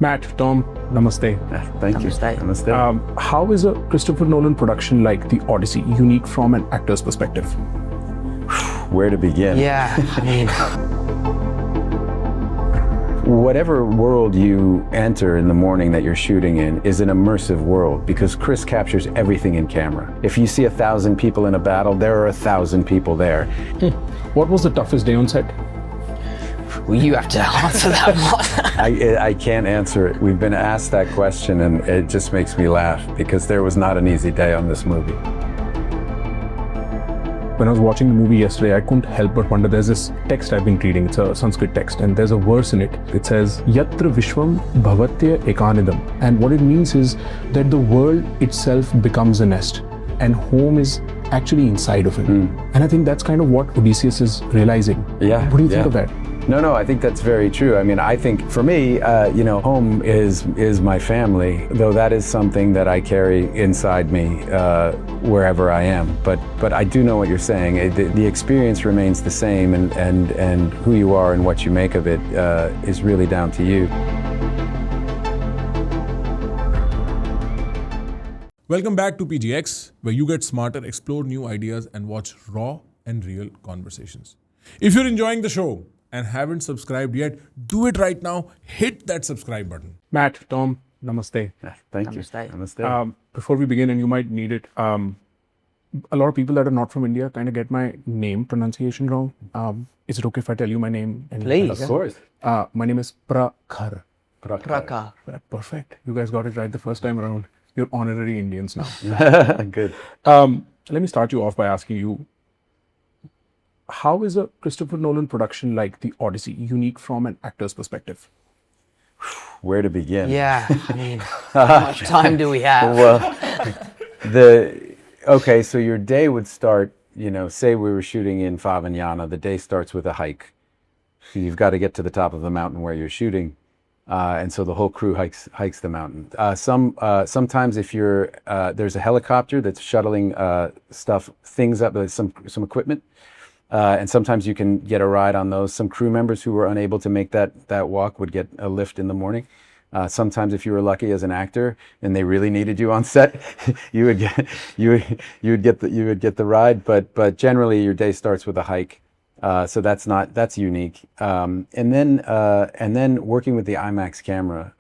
Matt, Tom, namaste. Thank you. Namaste. How is a Christopher Nolan production like The Odyssey unique from an actor's perspective? Where to begin? Yeah, I mean, Whatever world you enter in the morning that you're shooting in is an immersive world because Chris captures everything in camera. If you see 1,000 people in a battle, there are 1,000 people there. What was the toughest day on set? well, you have to answer that one. I can't answer it. We've been asked that question and it just makes me laugh because there was not an easy day on this movie. When I was watching the movie yesterday, I couldn't help but wonder, there's this text I've been reading, it's a Sanskrit text, and there's a verse in it. It says, Yatra Vishwam Bhavatya Ekanidam. And what it means is that the world itself becomes a nest, and home is actually inside of it. And I think that's kind of what Odysseus is realizing. Yeah. What do you think of that? No, I think that's very true. I mean, I think for me, home is my family, though that is something that I carry inside me wherever I am. But I do know what you're saying. The experience remains the same, and who you are and what you make of it is really down to you. Welcome back to PGX, where you get smarter, explore new ideas, and watch raw and real conversations. If you're enjoying the show and haven't subscribed yet, do it right now. Hit that subscribe button. Matt, Tom, namaste. Thank you. Namaste. Namaste. Before we begin, and you might need it, a lot of people that are not from India kind of get my name pronunciation wrong. Is it okay if I tell you my name? Please. Of course. My name is Prakhar. Prakhar. Perfect. You guys got it right the first time around. You're honorary Indians now. Good. Let me start you off by asking you, how is a Christopher Nolan production like The Odyssey unique from an actor's perspective? Where to begin? Yeah, I mean, how much time do we have? Okay, so your day would start, say we were shooting in Favignana, the day starts with a hike. So you've got to get to the top of the mountain where you're shooting. And so the whole crew hikes the mountain. Sometimes if there's a helicopter that's shuttling things up, some equipment. And sometimes you can get a ride on those. Some crew members who were unable to make that walk would get a lift in the morning. Sometimes if you were lucky as an actor and they really needed you on set, you would get the ride. But generally your day starts with a hike. So that's unique. And then working with the IMAX camera.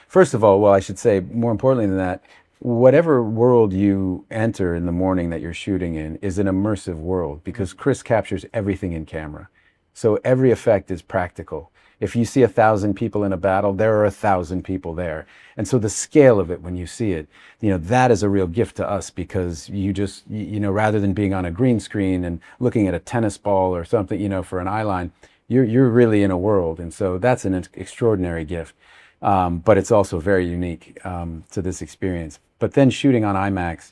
First of all, well, I should say more importantly than that, whatever world you enter in the morning that you're shooting in is an immersive world because Chris captures everything in camera. So every effect is practical. If you see 1,000 people in a battle, there are 1,000 people there. And so the scale of it when you see it, that is a real gift to us because you just, rather than being on a green screen and looking at a tennis ball or something, for an eye line, you're really in a world. And so that's an extraordinary gift. But it's also very unique to this experience. But then shooting on IMAX,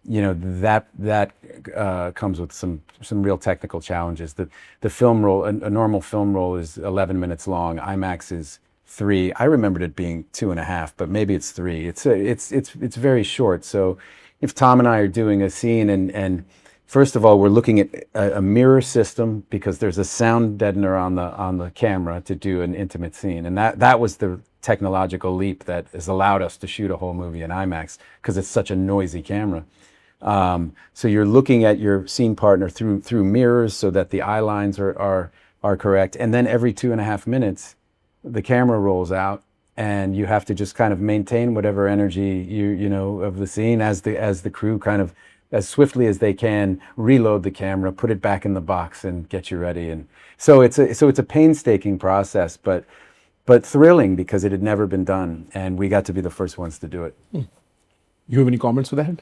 that comes with some real technical challenges. The film roll, a normal film roll is 11 minutes long. IMAX is 3. I remembered it being 2.5, but maybe it's 3. It's very short. So if Tom and I are doing a scene and first of all, we're looking at a mirror system because there's a sound deadener on the camera to do an intimate scene. And that was the technological leap that has allowed us to shoot a whole movie in IMAX because it's such a noisy camera. So you're looking at your scene partner through mirrors so that the eye lines are correct. And then every 2.5 minutes, the camera rolls out and you have to just kind of maintain whatever energy of the scene as the crew kind of as swiftly as they can reload the camera, put it back in the box and get you ready. And so it's a painstaking process, but thrilling because it had never been done and we got to be the first ones to do it. You have any comments for that?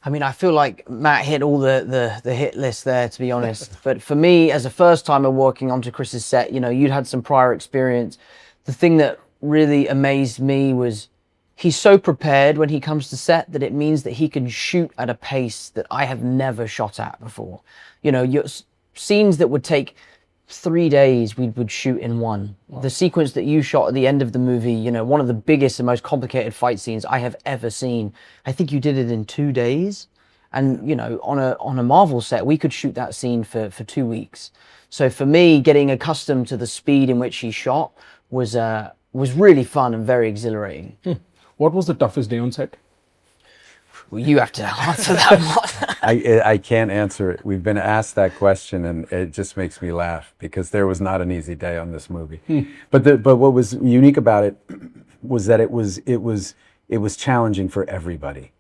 I mean, I feel like Matt hit all the hit list there, to be honest. But for me, as a first timer working onto Chris's set, you'd had some prior experience. The thing that really amazed me was he's so prepared when he comes to set that it means that he can shoot at a pace that I have never shot at before. Your scenes that would take 3 days, we would shoot in one. Wow. The sequence that you shot at the end of the movie, one of the biggest and most complicated fight scenes I have ever seen. I think you did it in 2 days. And, on a Marvel set, we could shoot that scene for 2 weeks. So for me, getting accustomed to the speed in which he shot was was really fun and very exhilarating. What was the toughest day on set? Well, you have to answer that one. I can't answer it. We've been asked that question, and it just makes me laugh because there was not an easy day on this movie. But what was unique about it was that it was challenging for everybody.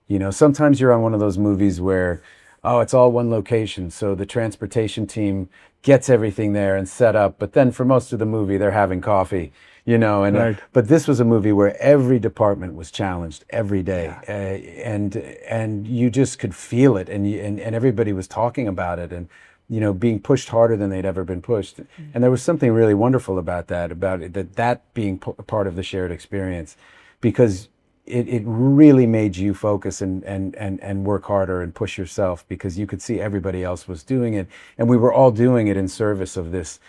You know, sometimes you're on one of those movies where, oh, it's all one location, so the transportation team gets everything there and set up, but then for most of the movie they're having coffee, you know. And Right. but this was a movie where every department was challenged every day, and you just could feel it, and everybody was talking about it, and you know, being pushed harder than they'd ever been pushed. And there was something really wonderful about that, that being part of the shared experience, because it really made you focus and work harder and push yourself, because you could see everybody else was doing it, and we were all doing it in service of this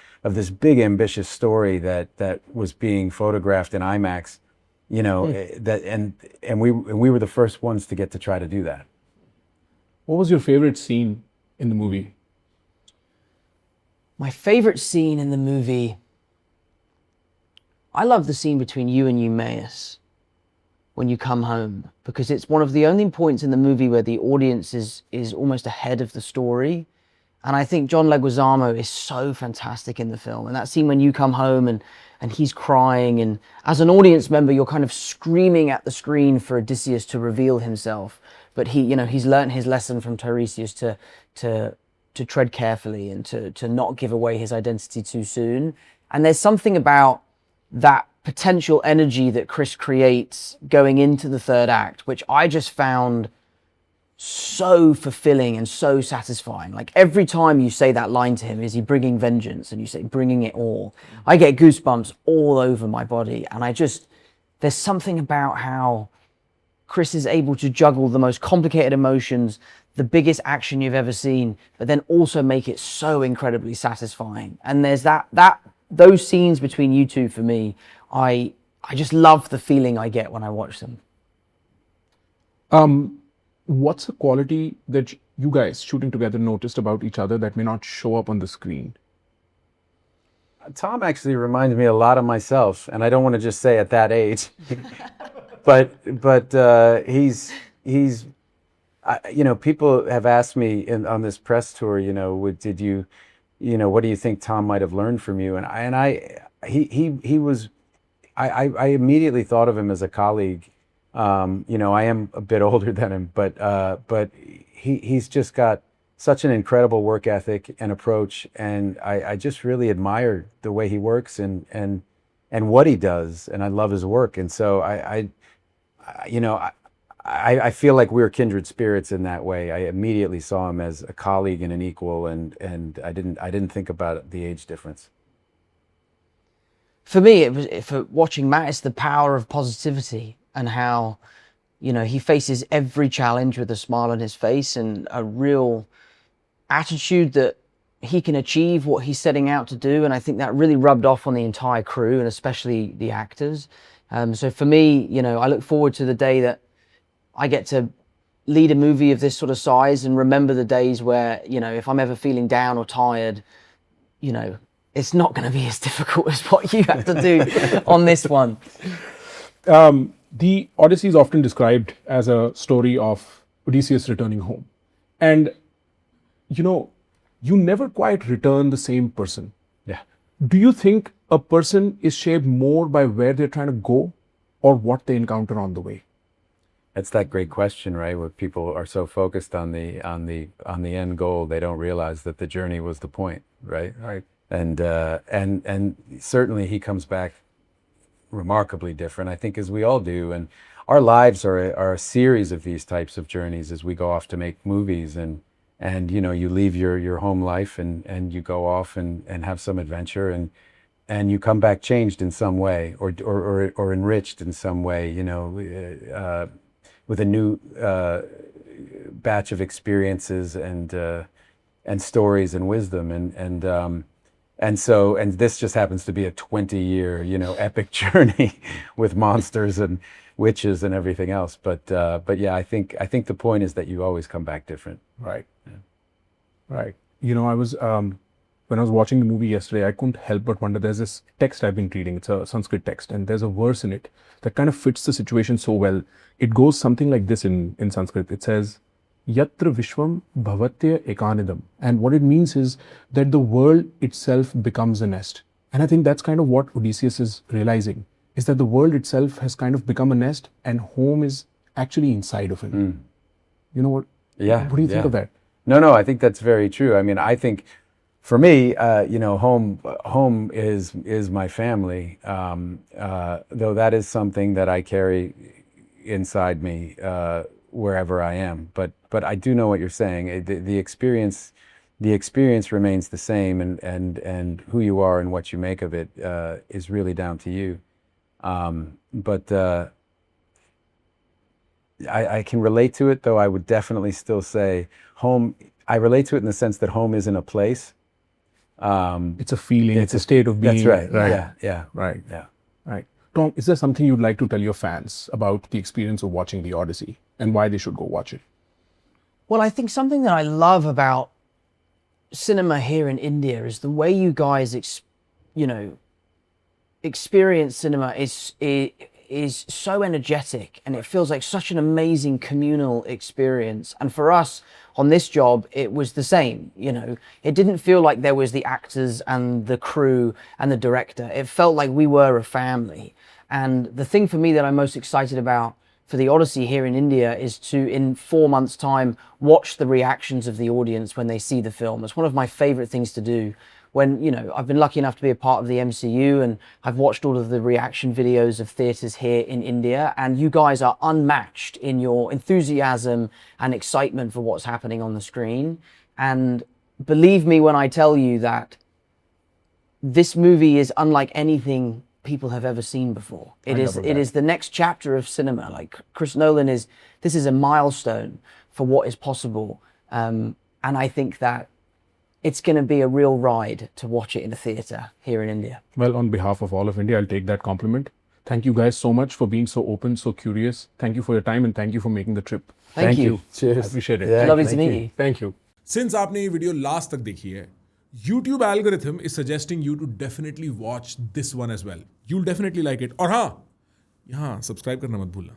big ambitious story that was being photographed in IMAX, you know. And we were the first ones to get to try to do that. What was your favorite scene in the movie? My favorite scene in the movie, I love the scene between you and Eumaeus when you come home, because it's one of the only points in the movie where the audience is almost ahead of the story. And I think John Leguizamo is so fantastic in the film. And that scene when you come home and he's crying, and as an audience member, you're kind of screaming at the screen for Odysseus to reveal himself. But he's learned his lesson from Tiresias to tread carefully and to not give away his identity too soon. And there's something about that potential energy that Chris creates going into the third act, which I just found so fulfilling and so satisfying. Like every time you say that line to him, is he bringing vengeance? And you say, bringing it all. I get goosebumps all over my body. And there's something about how Chris is able to juggle the most complicated emotions, the biggest action you've ever seen, but then also make it so incredibly satisfying. And there's those scenes between you two, for me, I just love the feeling I get when I watch them. What's a quality that you guys shooting together noticed about each other that may not show up on the screen? Tom actually reminds me a lot of myself, and I don't want to just say at that age, but he's you know, people have asked me on this press tour, you know, what do you think Tom might have learned from you? I immediately thought of him as a colleague. You know, I am a bit older than him, but he's just got such an incredible work ethic and approach, and I just really admire the way he works and what he does, and I love his work. And so I feel like we're kindred spirits in that way. I immediately saw him as a colleague and an equal, and I didn't think about the age difference. For me, for watching Matt, it's the power of positivity and how, you know, he faces every challenge with a smile on his face and a real attitude that he can achieve what he's setting out to do. And I think that really rubbed off on the entire crew and especially the actors. So for me, you know, I look forward to the day that I get to lead a movie of this sort of size and remember the days where, you know, if I'm ever feeling down or tired, you know, it's not going to be as difficult as what you have to do on this one. The Odyssey is often described as a story of Odysseus returning home. And, you know, you never quite return the same person. Yeah. Do you think a person is shaped more by where they're trying to go or what they encounter on the way? That's that great question, right? Where people are so focused on the end goal, they don't realize that the journey was the point, right? Right. And certainly he comes back remarkably different, I think, as we all do. And our lives are a series of these types of journeys as we go off to make movies, and you know, you leave your home life and you go off and have some adventure, and you come back changed in some way or enriched in some way, you know, with a new batch of experiences and stories and wisdom, and so this just happens to be a 20-year, you know, epic journey with monsters and witches and everything else. But yeah, I think the point is that you always come back different. Right. Yeah. Right. You know, I was when When I was watching the movie yesterday, I couldn't help but wonder. There's this text I've been reading. It's a Sanskrit text, and there's a verse in it that kind of fits the situation so well. It goes something like this in Sanskrit. It says, Yatra Vishwam Bhavatya Ekanidam. And what it means is that the world itself becomes a nest. And I think that's kind of what Odysseus is realizing, is that the world itself has kind of become a nest and home is actually inside of him. You know what? Yeah. What do you think of that? No, I think that's very true. I mean, I think for me, home is my family. Though that is something that I carry inside me wherever I am. But I do know what you're saying. The experience remains the same, and who you are and what you make of it is really down to you. But I can relate to it, though I would definitely still say home. I relate to it in the sense that home isn't a place. It's a feeling. It's a state of being. That's right. Right. Yeah. Right. Yeah. Right. Tom, is there something you'd like to tell your fans about the experience of watching the Odyssey and why they should go watch it? Well, I think something that I love about cinema here in India is the way you guys, experience cinema is so energetic, and it feels like such an amazing communal experience. And for us on this job, it was the same. It didn't feel like there was the actors and the crew and the director. It felt like we were a family. And the thing for me that I'm most excited about for the Odyssey here in India is to, in 4 months' time, watch the reactions of the audience when they see the film. It's one of my favorite things to do. When, I've been lucky enough to be a part of the MCU, and I've watched all of the reaction videos of theatres here in India, and you guys are unmatched in your enthusiasm and excitement for what's happening on the screen. And believe me when I tell you that this movie is unlike anything people have ever seen before. It is the next chapter of cinema. Like Chris Nolan this is a milestone for what is possible. And I think that it's going to be a real ride to watch it in a theatre here in India. Well, on behalf of all of India, I'll take that compliment. Thank you guys so much for being so open, so curious. Thank you for your time, and thank you for making the trip. Thank you. Cheers. I appreciate it. Yeah, Lovely to meet you. Thank you. Since आपने ये video last तक देखी है, YouTube algorithm is suggesting you to definitely watch this one as well. You'll definitely like it. और हाँ, यहाँ subscribe करना मत भूलना.